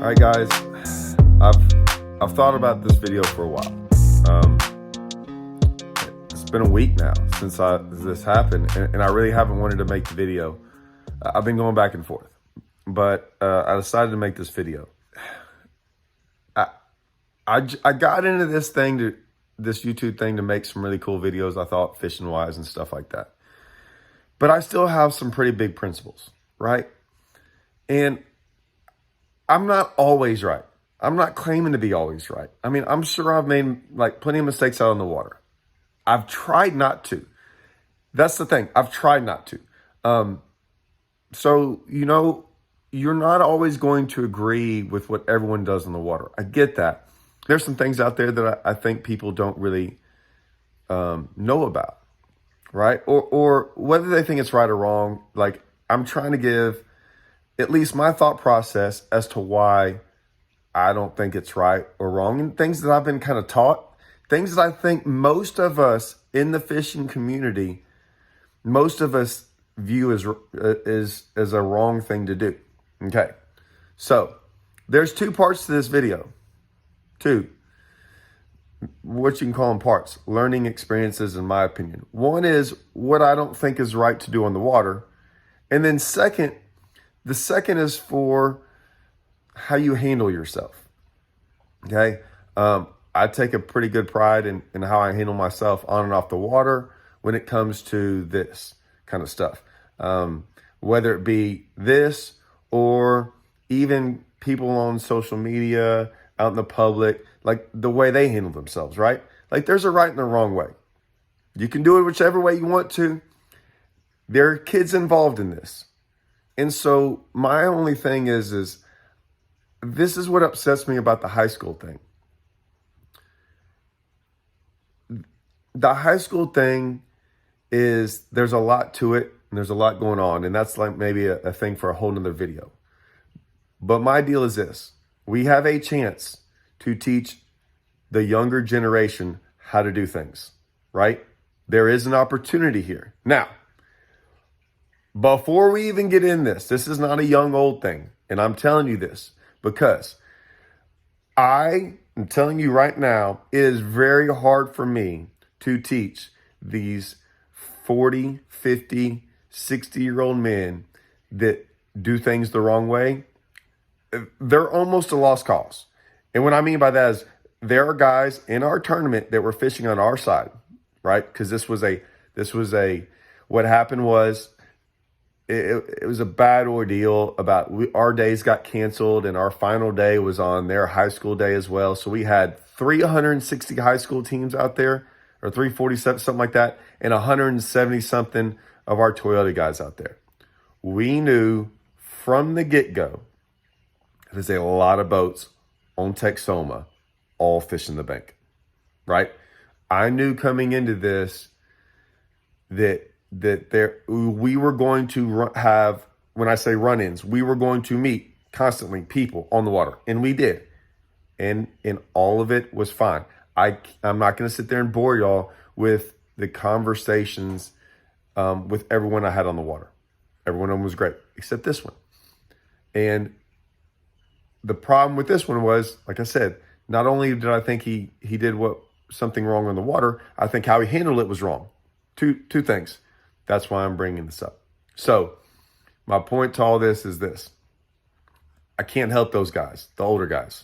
All right, guys, I've thought about this video for a while. It's been a week now since this happened, and I really haven't wanted to make the video. I've been going back and forth, but I decided to make this video. I got into this YouTube thing to make some really cool videos, I thought, fishing wise and stuff like that. But I still have some pretty big principles, right? And I'm not always right. I'm not claiming to be always right. I mean, I'm sure I've made plenty of mistakes out on the water. I've tried not to. That's the thing. I've tried not to. So, you're not always going to agree with what everyone does on the water. I get that. There's some things out there that I think people don't really know about, right? Or whether they think it's right or wrong. I'm trying to give at least my thought process as to why I don't think it's right or wrong, and things that I've been kind of taught, things that I think most of us in the fishing community, most of us view as a wrong thing to do. Okay, so there's two parts to this video. Two, what you can call them parts, learning experiences, in my opinion. One is what I don't think is right to do on the water, and then the second is for how you handle yourself. Okay. I take a pretty good pride in how I handle myself on and off the water when it comes to this kind of stuff. Whether it be this or even people on social media, out in the public, the way they handle themselves, right? There's a right and a wrong way. You can do it whichever way you want to. There are kids involved in this. And so my only thing is this is what upsets me about the high school thing. The high school thing is, there's a lot to it and there's a lot going on. And that's maybe a thing for a whole nother video. But my deal is this: we have a chance to teach the younger generation how to do things, right? There is an opportunity here. Now, before we even get in this is not a young old thing. And I'm telling you this because I am telling you right now, it is very hard for me to teach these 40, 50, 60-year-old men that do things the wrong way. They're almost a lost cause. And what I mean by that is, there are guys in our tournament that were fishing on our side, right? Because what happened was, it was a bad ordeal. Our days got canceled, and our final day was on their high school day as well. So we had 360 high school teams out there, or 347, something like that, and 170 something of our Toyota guys out there. We knew from the get-go, there's a lot of boats on Texoma all fishing the bank, right? I knew coming into this that we were going to have, when I say run-ins, we were going to meet constantly people on the water, and we did, and all of it was fine. I'm not going to sit there and bore y'all with the conversations with everyone I had on the water. Every one of them was great, except this one. And the problem with this one was, like I said, not only did I think he did something wrong on the water, I think how he handled it was wrong. Two things. That's why I'm bringing this up. So my point to all this is this: I can't help those guys, the older guys,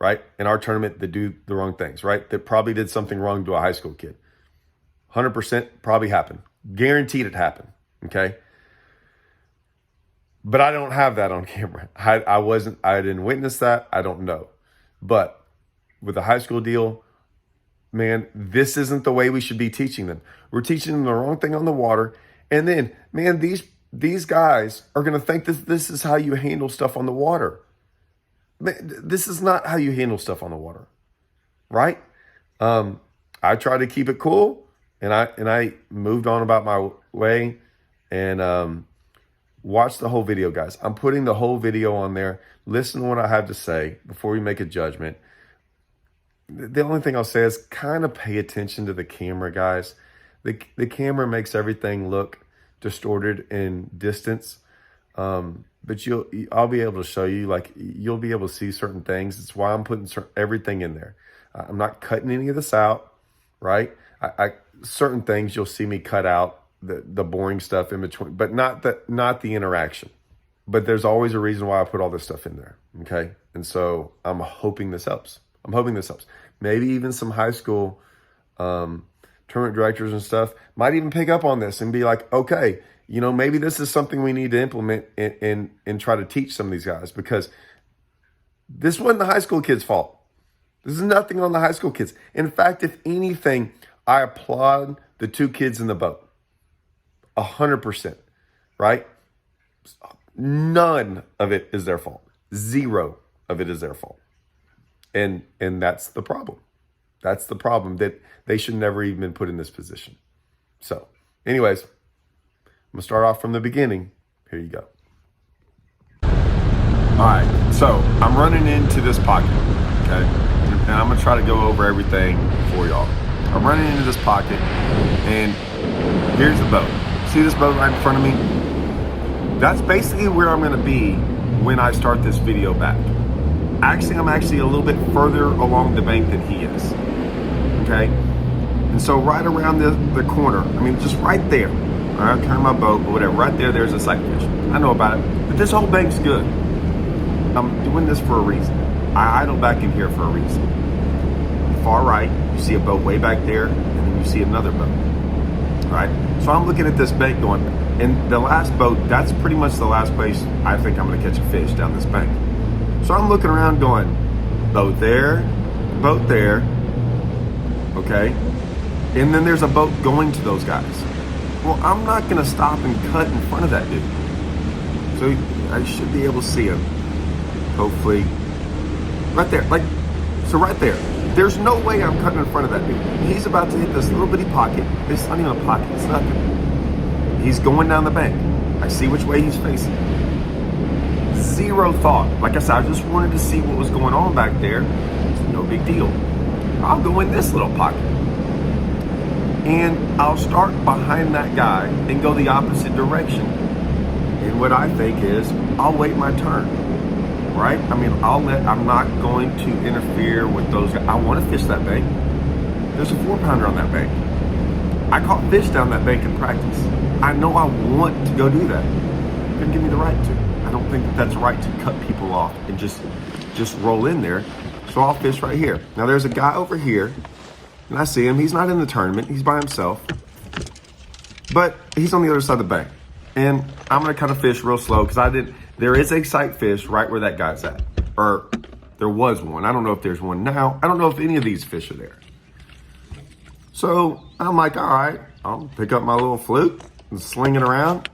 right, in our tournament that do the wrong things, right, that probably did something wrong to a high school kid. 100% probably happened. Guaranteed it happened, okay? But I don't have that on camera. I didn't witness that. I don't know. But with the high school deal, man, this isn't the way we should be teaching them. We're teaching them the wrong thing on the water. And then, man, these guys are going to think that this is how you handle stuff on the water. Man, this is not how you handle stuff on the water, right? I try to keep it cool, and I moved on about my way, and watch the whole video, guys. I'm putting the whole video on there. Listen to what I have to say before we make a judgment. The only thing I'll say is kind of pay attention to the camera, guys. The camera makes everything look distorted in distance. but I'll be able to show you, like, you'll be able to see certain things. It's why I'm putting everything in there. I'm not cutting any of this out, right? Certain things you'll see me cut out, the boring stuff in between, but not the interaction. But there's always a reason why I put all this stuff in there, okay? And so I'm hoping this helps. Maybe even some high school tournament directors and stuff might even pick up on this and be like, okay, maybe this is something we need to implement and try to teach some of these guys, because this wasn't the high school kids' fault. This is nothing on the high school kids. In fact, if anything, I applaud the 2 kids in the boat. 100%, right? None of it is their fault. 0 of it is their fault. And that's the problem. That's the problem, that they should never even been put in this position. So, anyways, I'm going to start off from the beginning. Here you go. All right, so I'm running into this pocket, okay? And I'm going to try to go over everything for y'all. I'm running into this pocket, and here's the boat. See this boat right in front of me? That's basically where I'm going to be when I start this video back. Actually, I'm actually a little bit further along the bank than he is, okay? And so right around the corner, I mean, just right there, all right, turn my boat, but whatever, right there, there's a sight fish. I know about it, but this whole bank's good. I'm doing this for a reason. I idle back in here for a reason. Far right, you see a boat way back there, and then you see another boat, all right? So I'm looking at this bank going, and the last boat, that's pretty much the last place I think I'm gonna catch a fish, down this bank. So I'm looking around going, boat there, okay? And then there's a boat going to those guys. Well, I'm not gonna stop and cut in front of that dude. So I should be able to see him, hopefully. Right there, so right there. There's no way I'm cutting in front of that dude. He's about to hit this little bitty pocket. It's not even a pocket, it's nothing. He's going down the bank. I see which way he's facing. 0 thought. Like I said, I just wanted to see what was going on back there. It's no big deal. I'll go in this little pocket. And I'll start behind that guy and go the opposite direction. And what I think is, I'll wait my turn. Right? I mean, I'm not going to interfere with those guys. I want to fish that bank. There's a 4-pounder on that bank. I caught fish down that bank in practice. I know I want to go do that. Couldn't give me the right to. I don't think that's right to cut people off and just roll in there. So I'll fish right here. Now there's a guy over here, and I see him. He's not in the tournament. He's by himself. But he's on the other side of the bank. And I'm going to kind of fish real slow, because there is a sight fish right where that guy's at. Or there was one. I don't know if there's one now. I don't know if any of these fish are there. So I'm like, all right, I'll pick up my little fluke and sling it around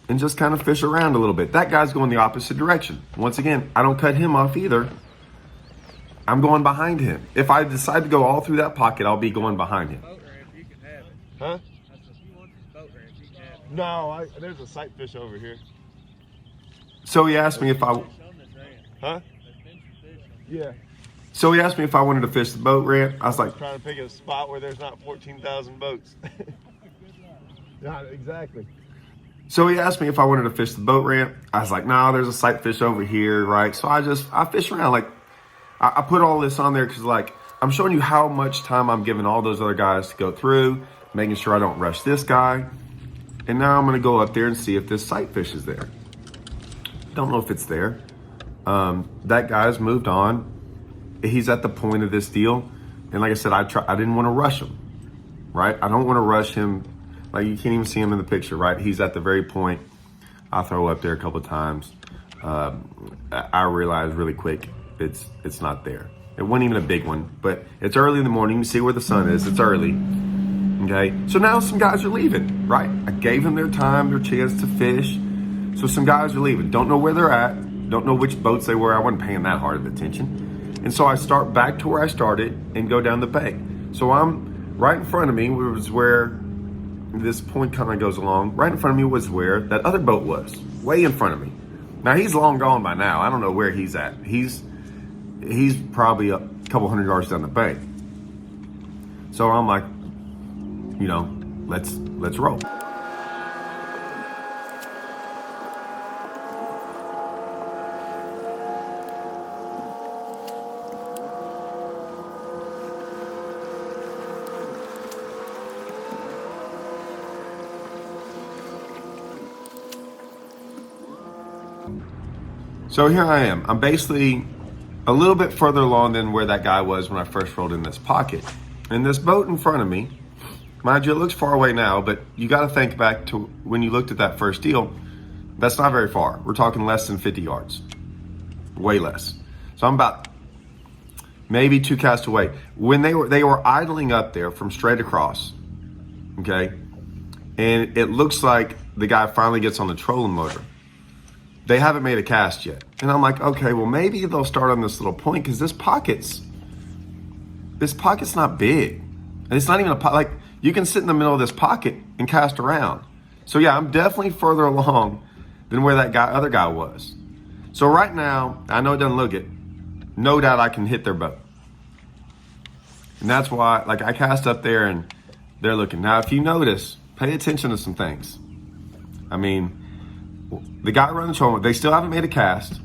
and just kind of fish around a little bit. That guy's going the opposite direction. Once again, I don't cut him off either. I'm going behind him. If I decide to go all through that pocket, I'll be going behind him. Boat ramp, you can have it. Huh? I said, if you want this boat ramp, you can have it. No, there's a sight fish over here. So he asked me if I... Huh? Yeah. So he asked me if I wanted to fish the boat ramp. I was like... trying to pick a spot where there's not 14,000 boats. Yeah, exactly. So he asked me if I wanted to fish the boat ramp. I was like, no, there's a sight fish over here, right? So I fish around. Like, I put all this on there because, like, I'm showing you how much time I'm giving all those other guys to go through, making sure I don't rush this guy. And now I'm going to go up there and see if this sight fish is there. Don't know if it's there. That guy's moved on. He's at the point of this deal. And like I said, I didn't want to rush him, right? I don't want to rush him. Like, you can't even see him in the picture, right? He's at the very point. I throw up there a couple of times. I realized really quick it's not there. It wasn't even a big one, but it's early in the morning. You see where the sun is. It's early. Okay. So now some guys are leaving, right? I gave them their time, their chance to fish. So some guys are leaving. Don't know where they're at. Don't know which boats they were. I wasn't paying that hard of attention. And so I start back to where I started and go down the bank. So I'm right in front of me was where this point kind of goes along. Right in front of me was where that other boat was, way in front of me. Now he's long gone by now. I don't know where he's at. He's probably a couple hundred yards down the bank. So I'm like, let's roll. So here I am. I'm basically a little bit further along than where that guy was when I first rolled in this pocket. And this boat in front of me, mind you, it looks far away now, but you got to think back to when you looked at that first deal. That's not very far. We're talking less than 50 yards, way less. So I'm about maybe 2 casts away. When they were idling up there from straight across, okay, and it looks like the guy finally gets on the trolling motor. They haven't made a cast yet. And I'm like, okay, well, maybe they'll start on this little point because this pocket's not big. And it's not even a like, you can sit in the middle of this pocket and cast around. So yeah, I'm definitely further along than where that other guy was. So right now, I know it doesn't look it. No doubt I can hit their boat. And that's why, like, I cast up there and they're looking. Now, if you notice, pay attention to some things. I mean, the guy running the trolling, they still haven't made a cast,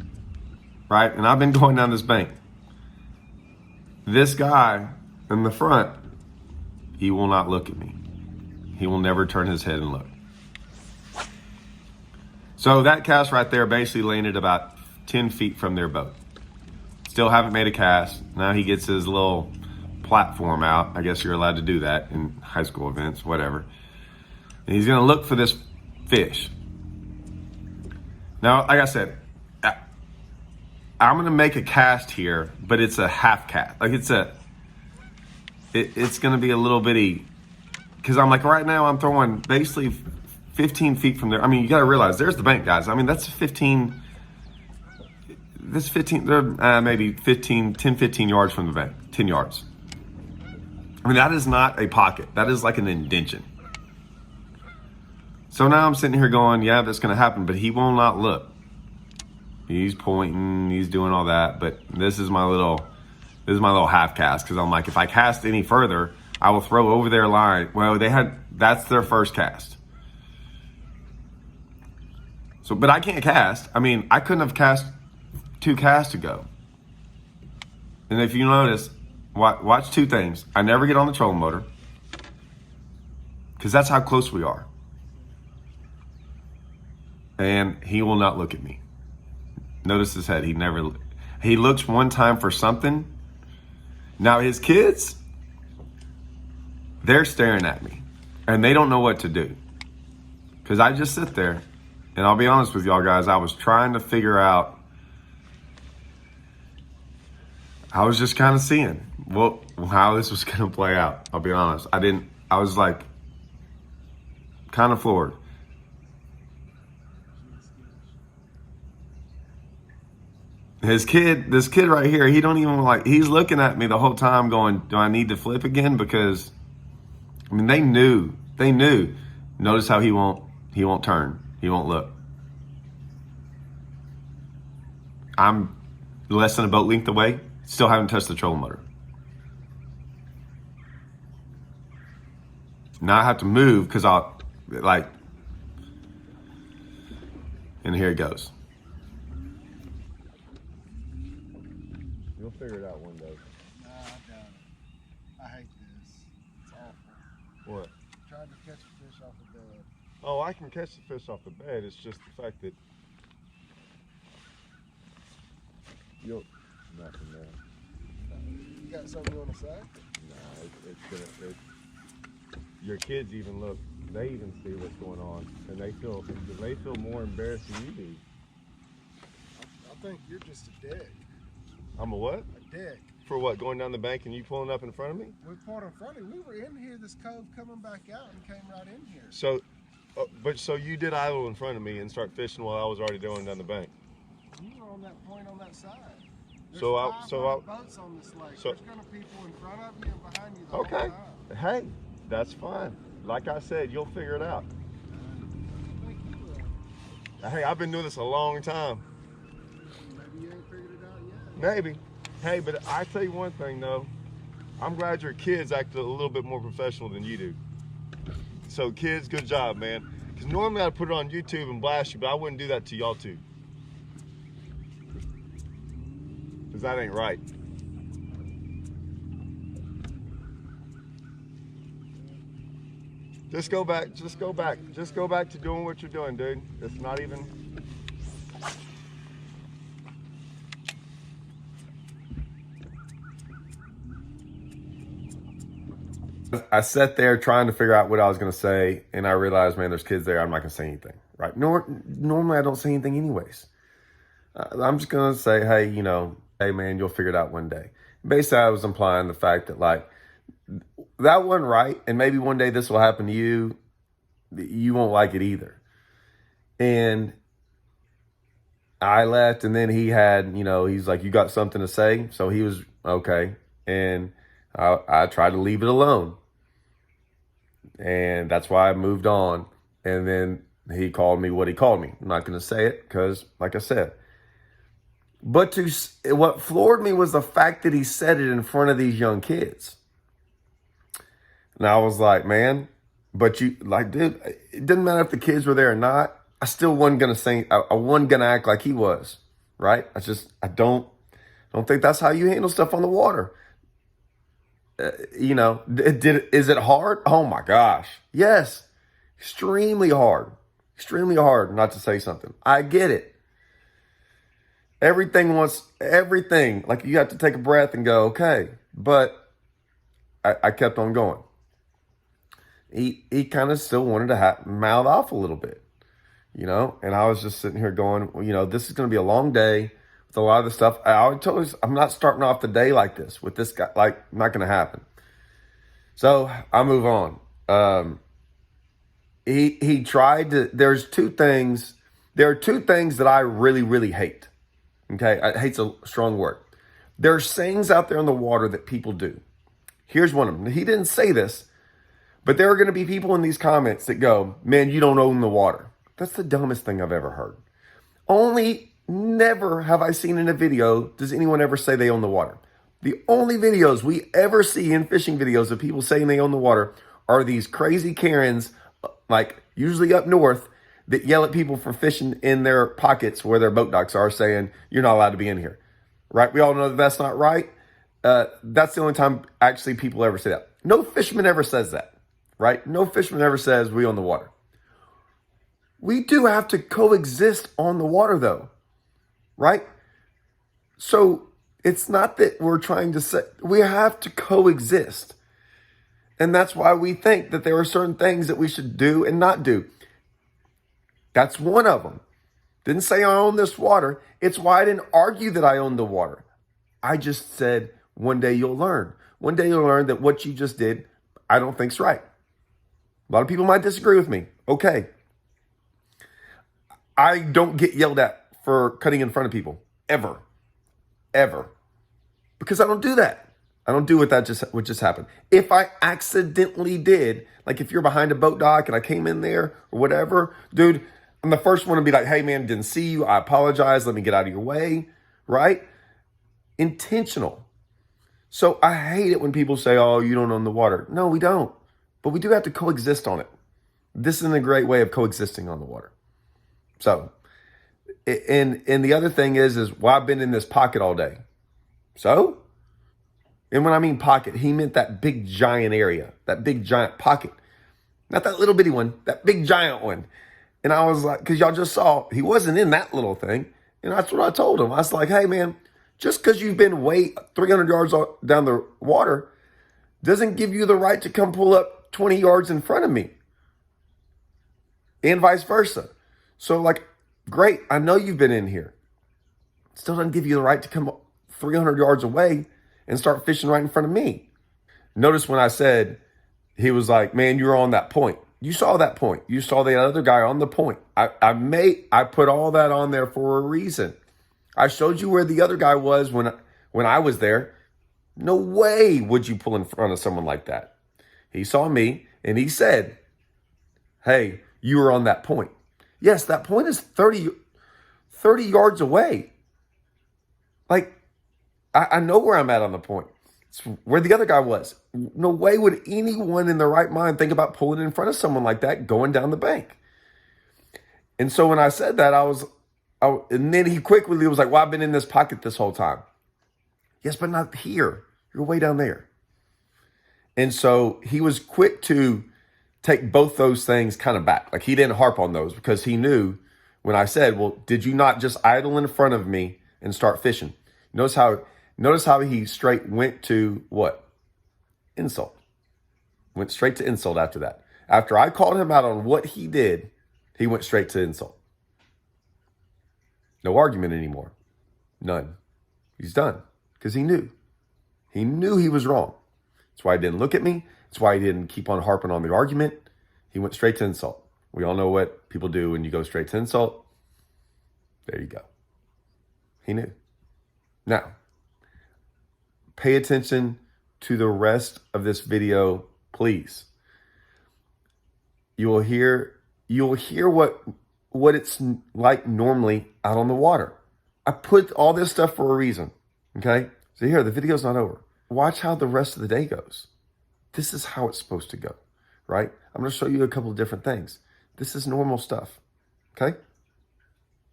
right? And I've been going down this bank. This guy in the front, he will not look at me. He will never turn his head and look. So that cast right there basically landed about 10 feet from their boat. Still haven't made a cast. Now he gets his little platform out. I guess you're allowed to do that in high school events, whatever. And he's gonna look for this fish. Now, like I said, I'm gonna make a cast here, but it's a half cast. Like it's gonna be a little bitty, because I'm like, right now I'm throwing basically 15 feet from there. I mean, you gotta realize, there's the bank, guys. I mean, that's 15, they're maybe 10, 15 yards from the bank, 10 yards. I mean, that is not a pocket. That is like an indention. So now I'm sitting here going, yeah, that's going to happen, but he will not look. He's pointing, he's doing all that, but this is my little half cast, because I'm like, if I cast any further, I will throw over their line. Well, that's their first cast. So, but I can't cast. I mean, I couldn't have cast 2 casts ago. And if you notice, watch 2 things. I never get on the trolling motor, because that's how close we are. And he will not look at me. Notice his head. He looks one time for something. Now his kids, they're staring at me and they don't know what to do. Because I just sit there, and I'll be honest with y'all guys, I was trying to figure out, I was just kind of seeing how this was going to play out. I'll be honest. I was like kind of floored. This kid right here, he don't even he's looking at me the whole time going, do I need to flip again? Because, I mean, they knew. Notice how he won't turn. He won't look. I'm less than a boat length away, still haven't touched the trolling motor. Now I have to move because and here it goes. You'll figure it out one day. Nah, I doubt it. I hate this. It's awful. What? Trying to catch a fish off a bed. Oh, I can catch the fish off the bed. It's just the fact that nothing there. You got something you want to say? Nah, your kids even look. They even see what's going on, and they feel more embarrassed than you do. I think you're just a dick. I'm a what? A dick. For what? Going down the bank and you pulling up in front of me? We pulled in front of you. We were in here, this cove coming back out, and came right in here. So, so you did idle in front of me and start fishing while I was already going down the bank. You were on that point on that side. There's So I boats on this lake. So, there's gonna be people in front of you and behind you the okay. whole time. Hey, that's fine. Like I said, you'll figure it out. I think you will. Hey, I've been doing this a long time. Maybe you ain't figured it out yet. Maybe. Hey, but I tell you one thing though. I'm glad your kids act a little bit more professional than you do. So kids, good job, man. Because normally I'd put it on YouTube and blast you, but I wouldn't do that to y'all two. Because that ain't right. Just go back to doing what you're doing, dude. It's not even... I sat there trying to figure out what I was going to say, and I realized, man, there's kids there. I'm not going to say anything, right? Normally I don't say anything anyways. I'm just going to say, hey, hey, man, you'll figure it out one day. Basically, I was implying the fact that, like, that wasn't right, and maybe one day this will happen to you. You won't like it either. And I left, and then he had, he's like, you got something to say? So he was, okay. And I tried to leave it alone. And that's why I moved on. And then he called me what he called me. I'm not going to say it because, like I said. But what floored me was the fact that he said it in front of these young kids. And I was like, man, but dude, it didn't matter if the kids were there or not. I still wasn't going to say, I wasn't going to act like he was, right? I don't think that's how you handle stuff on the water. Is it hard? Oh my gosh. Yes. Extremely hard not to say something. I get it. Everything, like you have to take a breath and go, okay. But I kept on going. He kind of still wanted to mouth off a little bit, and I was just sitting here going, well, this is going to be a long day with a lot of the stuff. I always told you, I'm not starting off the day like this with this guy, like, not going to happen. So I move on. He tried to, there are two things that I really, really hate. Okay. Hate's a strong word. There are sayings out there in the water that people do. Here's one of them. He didn't say this, but there are going to be people in these comments that go, man, you don't own the water. That's the dumbest thing I've ever heard. Never have I seen in a video, does anyone ever say they own the water? The only videos we ever see in fishing videos of people saying they own the water are these crazy Karens, like usually up north, that yell at people for fishing in their pockets where their boat docks are, saying, you're not allowed to be in here, right? We all know that that's not right. That's the only time actually people ever say that. No fisherman ever says that, right? No fisherman ever says we own the water. We do have to coexist on the water though, right? So it's not that we're trying to say, we have to coexist. And that's why we think that there are certain things that we should do and not do. That's one of them. Didn't say I own this water. It's why I didn't argue that I own the water. I just said, one day you'll learn. One day you'll learn that what you just did, I don't think's right. A lot of people might disagree with me. Okay. I don't get yelled at for cutting in front of people. Ever. Because I don't do that. I don't do what just happened. If I accidentally did, like if you're behind a boat dock and I came in there or whatever, dude, I'm the first one to be like, hey man, didn't see you. I apologize. Let me get out of your way. Right? Intentional. So I hate it when people say, oh, you don't own the water. No, we don't. But we do have to coexist on it. This is a great way of coexisting on the water. So, and the other thing is well, I've been in this pocket all day. So, and when I mean pocket, he meant that big giant area, that big giant pocket, not that little bitty one, that big giant one. And I was like, because y'all just saw, he wasn't in that little thing. And that's what I told him. I was like, hey man, just because you've been way 300 yards down the water doesn't give you the right to come pull up 20 yards in front of me. And vice versa. So like, great, I know you've been in here. Still doesn't give you the right to come 300 yards away and start fishing right in front of me. Notice when I said, he was like, man, you're on that point. You saw that point. You saw the other guy on the point. I put all that on there for a reason. I showed you where the other guy was when I was there. No way would you pull in front of someone like that. He saw me and he said, hey, you were on that point. Yes, that point is 30 yards away. Like, I know where I'm at on the point. It's where the other guy was. No way would anyone in their right mind think about pulling in front of someone like that going down the bank. And so when I said that, and then he quickly was like, well, I've been in this pocket this whole time. Yes, but not here. You're way down there. And so he was quick to take both those things kind of back. Like he didn't harp on those because he knew when I said, well, did you not just idle in front of me and start fishing? Notice how he straight went to what? Insult. Went straight to insult after that. After I called him out on what he did, he went straight to insult. No argument anymore. None. He's done. Because he knew. He knew he was wrong. That's why he didn't look at me. That's why he didn't keep on harping on the argument. He went straight to insult. We all know what people do when you go straight to insult. There you go. He knew. Now, pay attention to the rest of this video, please. You'll hear what it's like normally out on the water. I put all this stuff for a reason. Okay? So here, the video's not over. Watch how the rest of the day goes. This is how it's supposed to go, right? I'm going to show you a couple of different things. This is normal stuff. Okay?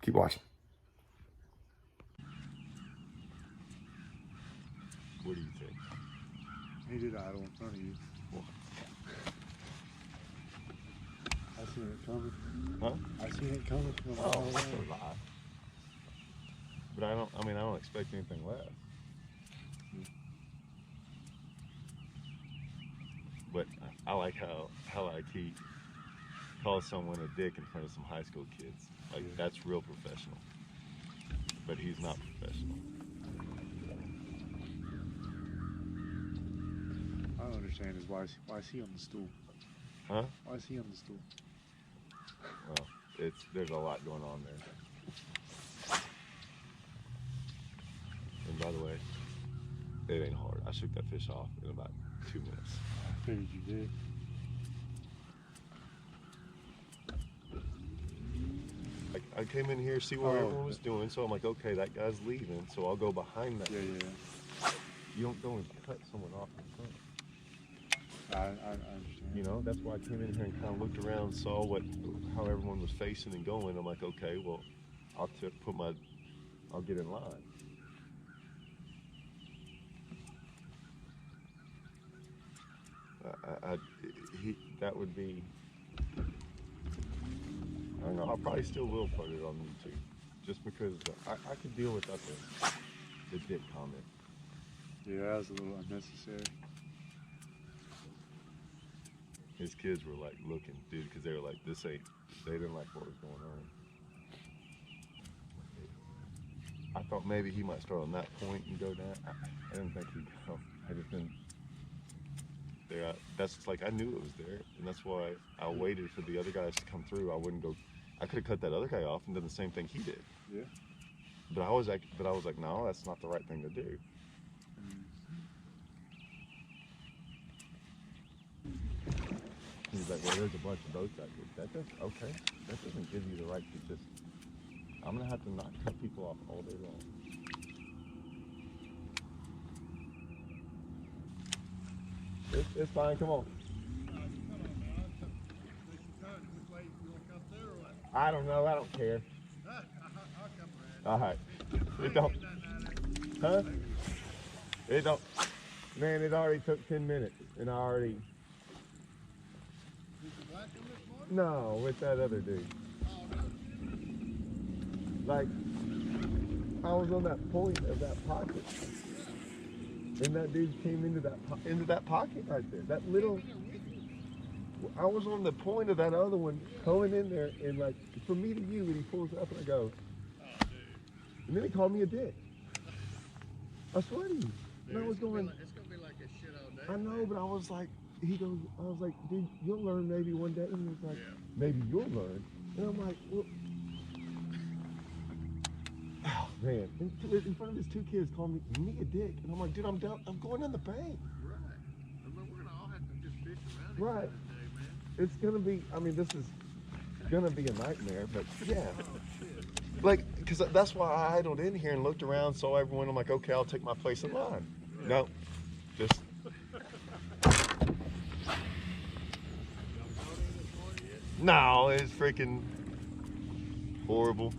Keep watching. What do you think? He did idle in front of you. I seen it coming. Huh? I seen it coming from a mile That's away. a lie. But I don't expect anything less. But I like how he calls someone a dick in front of some high school kids. Like, that's real professional. But he's not professional. I don't understand is why is he on the stool? Huh? Why is he on the stool? Well, there's a lot going on there. And by the way, it ain't hard. I shook that fish off in about 2 minutes. I figured you did. I came in here, see what everyone was doing, so I'm like, okay, that guy's leaving, so I'll go behind that. Yeah. You don't go and cut someone off in front. I understand. You know, that's why I came in here and kind of looked around, saw how everyone was facing and going. I'm like, okay, well, I'll get in line. That would be, I don't know, I probably still will put it on YouTube, just because I could deal with that the dick comment. Yeah, that was a little unnecessary. His kids were like looking, dude, because they were like, they didn't like what was going on. I thought maybe he might start on that point and go down. I didn't think he'd go. I just didn't. There, that's like, I knew it was there, and that's why I waited for the other guys to come through. I wouldn't go. I could have cut that other guy off and done the same thing he did. Yeah. But I was like, no, that's not the right thing to do. He's like, well, there's a bunch of boats out here. Okay. That doesn't give you the right to just. I'm gonna have to not cut people off all day long. It's fine. Come on. I don't know. I don't care. All right. It don't. Huh? It don't. Man, it already took 10 minutes, and I already. No, with that other dude. Like, I was on that point of that pocket, and that dude came into that pocket right there. That little. I was on the point of that other one going in there, and like, from me to you, and he pulls up, and I go, and then he called me a dick. I swear to you. And I was going. It's gonna be like this shit all day. I know, but I was like, I was like, dude, you'll learn maybe one day. And he was like, maybe you'll learn. And I'm like, well, oh man, in front of his two kids called me a dick. And I'm like, dude, I'm going in the bank. Right. I mean, we're gonna all have to just fish around Right. today, man. It's gonna be, I mean, this is gonna be a nightmare, but yeah. Like, because that's why I idled in here and looked around, saw everyone. I'm like, okay, I'll take my place in line. No, just. No, it's freaking horrible.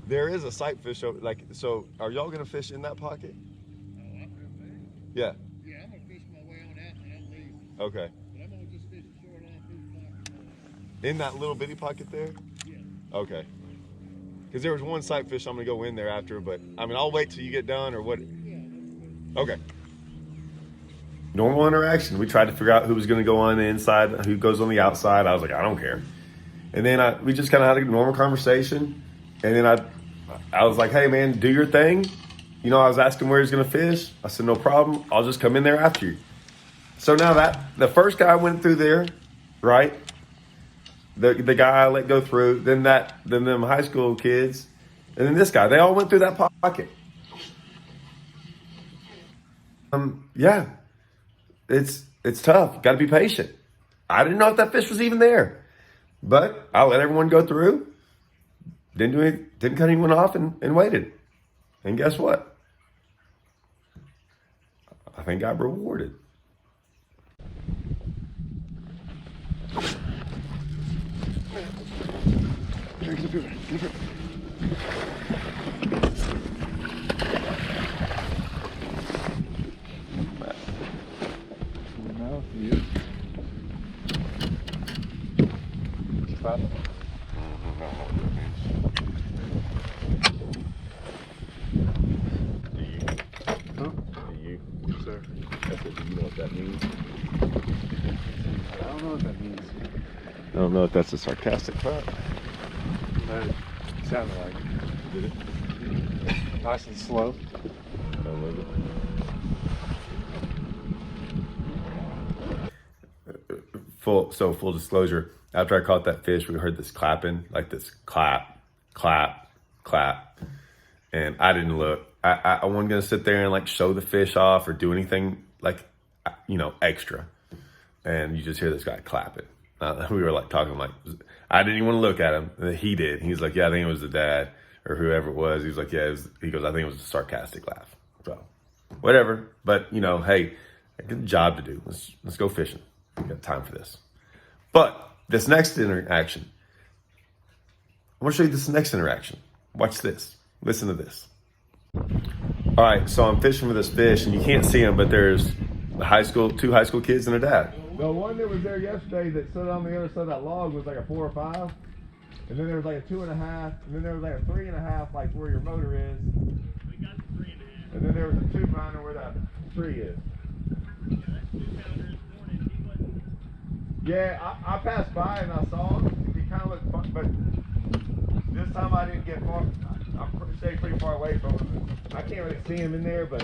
There is a sight fish over, like, so are y'all gonna fish in that pocket? Oh, I'm gonna fish. Yeah. Yeah, I'm gonna fish my way on out and I'll leave. Okay. But I'm gonna just fish a short line through the pocket. In that little bitty pocket there? Yeah. Okay. Because there was one sight fish I'm gonna go in there after, but I mean, I'll wait till you get done or what. Yeah. Okay. Normal interaction. We tried to figure out who was going to go on the inside, who goes on the outside. I was like, I don't care. And then we just kind of had a normal conversation. And then I was like, hey man, do your thing. You know, I was asking where he's going to fish. I said, no problem. I'll just come in there after you. So now that the first guy went through there, right? The guy I let go through, then them high school kids, and then this guy, they all went through that pocket. Yeah, it's tough. Got to be patient. I didn't know if that fish was even there, but I let everyone go through. Didn't cut anyone off, and waited. And guess what? I think I got rewarded. No, you. Spot. Sir. That's what, you know what that means? I don't know what that means. I don't know if that's a sarcastic part. But it sounded like it. Did it? Nice and slow. I love it. Full disclosure, after I caught that fish, we heard this clapping, like this clap, clap, clap. And I didn't look. I wasn't going to sit there and like show the fish off or do anything like, extra. And you just hear this guy clapping. We were like talking like, I didn't even want to look at him. He did. He's like, yeah, I think it was the dad or whoever it was. He was like, yeah, he goes, I think it was a sarcastic laugh. So whatever. But hey, I got a job to do. Let's go fishing. We got time for this. But this next interaction, I want to show you this next interaction. Watch this. Listen to this. All right, so I'm fishing for this fish, and you can't see him, but there's two high school kids and a dad. The one that was there yesterday that stood on the other side of that log was like a 4 or 5. And then there was like a 2.5. And then there was like a 3.5, like where your motor is. We got the 3.5. And then there was a 2-pounder where that tree is. Yeah, I passed by and I saw him. He kind of looked fun, but this time I didn't get far. I stayed pretty far away from him. I can't really see him in there, but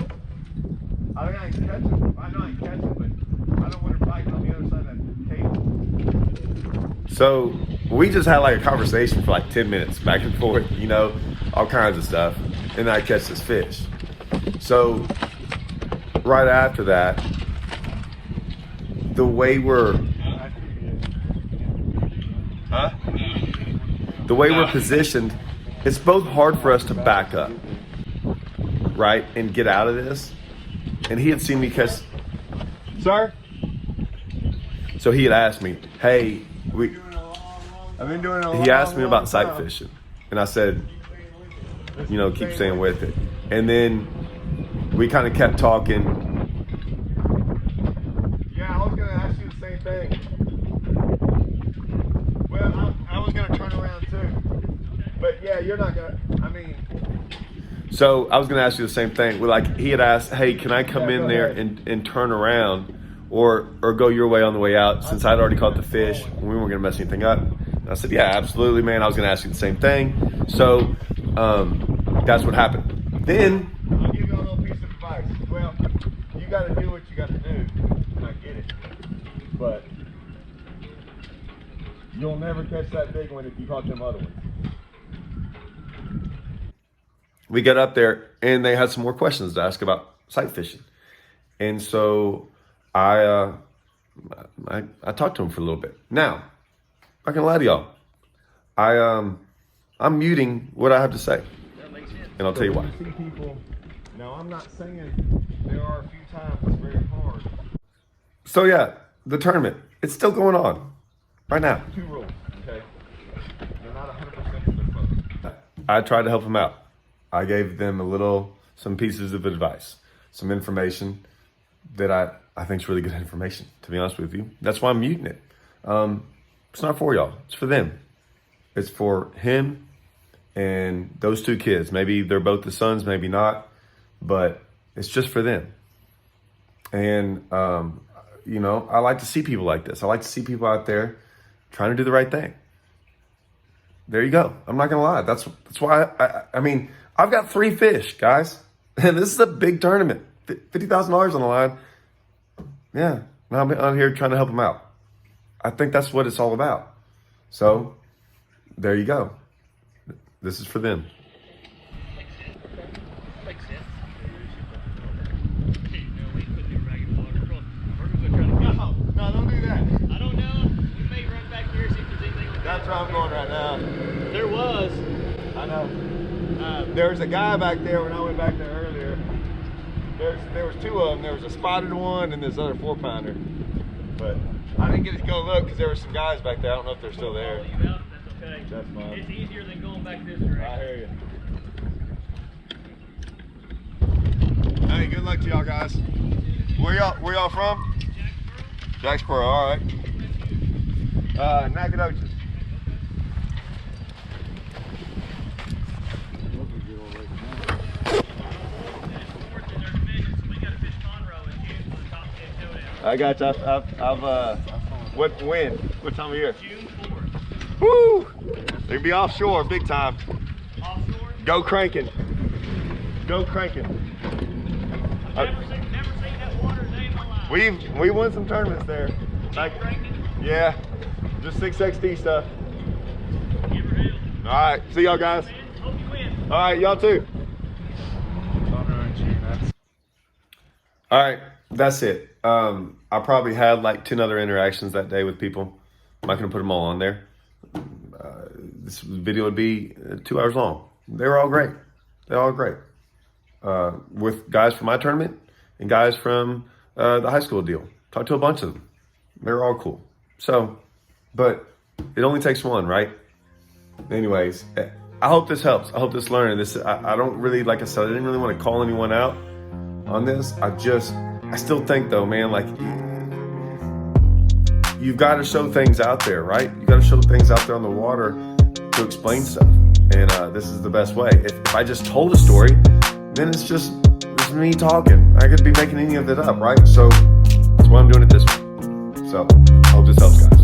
I think I can catch him. I know I can catch him, but I don't want to bite on the other side of that cable. So we just had like a conversation for like 10 minutes, back and forth, all kinds of stuff. And then I catch this fish. So right after that, the way we're positioned, it's both hard for us to back up, right, and get out of this. And he had seen me catch. Sir? So he had asked me, hey, I've been doing it he asked me about sight fishing. And I said, keep staying with it. And then we kind of kept talking. Yeah, I was going to ask you the same thing. Well, I was going to turn around too. But yeah, you're not going to, So I was going to ask you the same thing. He had asked, hey, can I come in there and turn around or go your way on the way out, since I'd already caught the fish and we weren't going to mess anything up? And I said, yeah, absolutely, man. I was going to ask you the same thing. So that's what happened. Then I'll give you a little piece of advice. Well, you got to do what you got to do, and I get it. But you'll never catch that big one if you caught them other ones. we got up there and they had some more questions to ask about sight fishing. And so I talked to him for a little bit. Now, I'm not gonna lie to y'all. I'm muting what I have to say. And I'll tell you why. See people, now I'm not saying there are a few times it's very hard. So yeah, the tournament, it's still going on right now. 2 rules, okay? They're not 100% of the folks. I tried to help them out. I gave them some pieces of advice, some information that I think is really good information, to be honest with you. That's why I'm muting it. It's not for y'all. It's for them. It's for him and those 2 kids. Maybe they're both the sons, maybe not, but it's just for them. And, you know, I like to see people like this. I like to see people out there trying to do the right thing. There you go. I'm not going to lie. That's why, I mean, I've got 3 fish, guys. And this is a big tournament. $50,000 on the line. Yeah. Now I'm out here trying to help them out. I think that's what it's all about. So, there you go. This is for them. No, don't do that. I don't know. We may run back here, see if there's anything like that. That's where I'm going right now. There was. I know. There was a guy back there when I went back there earlier. There was 2 of them. There was a spotted one and this other 4-pounder. But I didn't get to go look because there were some guys back there. I don't know if they're still there. Follow you out, that's okay. That's fine. It's easier than going back this direction. I hear you. Hey, good luck to y'all guys. Where y'all from? Jacksboro, all right. Nacogdoches. I got you. When? What time of year? June 4th. Woo! They'll be offshore, big time. Offshore? Go cranking. Go cranking. Never seen that water a day in my life. We won some tournaments there. Yeah, just 6XT stuff. Give her hell. All right, see y'all guys. Hope you win. All right, y'all too. All right, that's it. I probably had like 10 other interactions that day with people. I'm not going to put them all on there. This video would be 2 hours long. They were all great. They're all great. With guys from my tournament and guys from the high school deal. Talked to a bunch of them. They're all cool. So, but it only takes one, right? Anyways, I hope this helps. I hope this learning. I don't really, like I said, I didn't really want to call anyone out on this. I still think though, man, like you've got to show things out there, right? You got to show things out there on the water to explain stuff. And this is the best way. If I just told a story, then it's me talking. I could be making any of it up, right? So that's why I'm doing it this way. So I hope this helps, guys.